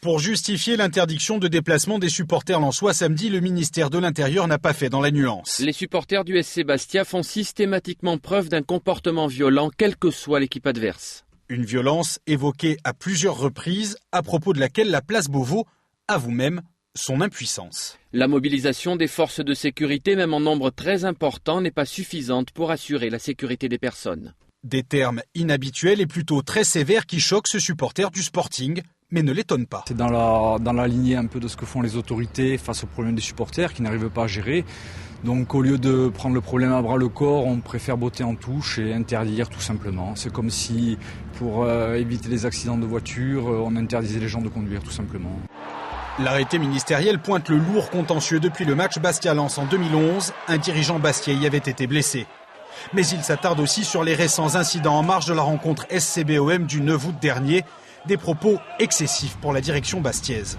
Pour justifier l'interdiction de déplacement des supporters lensois samedi, le ministère de l'Intérieur n'a pas fait dans la nuance. Les supporters du SC Bastia font systématiquement preuve d'un comportement violent, quelle que soit l'équipe adverse. Une violence évoquée à plusieurs reprises, à propos de laquelle la place Beauvau avoue même son impuissance. La mobilisation des forces de sécurité, même en nombre très important, n'est pas suffisante pour assurer la sécurité des personnes. Des termes inhabituels et plutôt très sévères qui choquent ce supporter du Sporting, mais ne l'étonnent pas. C'est dans la lignée un peu de ce que font les autorités face aux problèmes des supporters qui n'arrivent pas à gérer. Donc au lieu de prendre le problème à bras le corps, on préfère botter en touche et interdire tout simplement. C'est comme si pour éviter les accidents de voiture, on interdisait les gens de conduire tout simplement. L'arrêté ministériel pointe le lourd contentieux depuis le match Bastia-Lens en 2011. Un dirigeant bastiais y avait été blessé. Mais il s'attarde aussi sur les récents incidents en marge de la rencontre SCBOM du 9 août dernier. Des propos excessifs pour la direction bastiaise.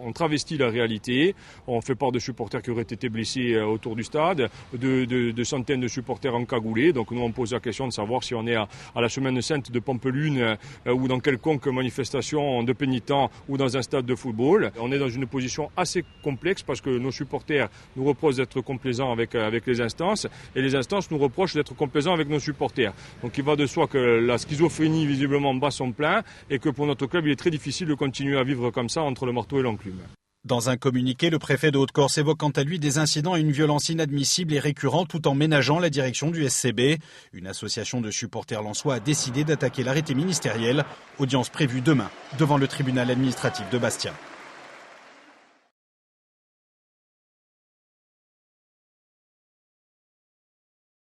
On travestit la réalité, on fait part de supporters qui auraient été blessés autour du stade, de centaines de supporters encagoulés. Donc nous on pose la question de savoir si on est à la Semaine Sainte de Pampelune ou dans quelconque manifestation de pénitents ou dans un stade de football. On est dans une position assez complexe parce que nos supporters nous reprochent d'être complaisants avec les instances et les instances nous reprochent d'être complaisants avec nos supporters. Donc il va de soi que la schizophrénie visiblement bat son plein et que pour notre club il est très difficile de continuer à vivre comme ça entre le marteau et l'enclume. Dans un communiqué, le préfet de Haute-Corse évoque quant à lui des incidents et une violence inadmissible et récurrente tout en ménageant la direction du SCB. Une association de supporters lensois a décidé d'attaquer l'arrêté ministériel. Audience prévue demain devant le tribunal administratif de Bastia.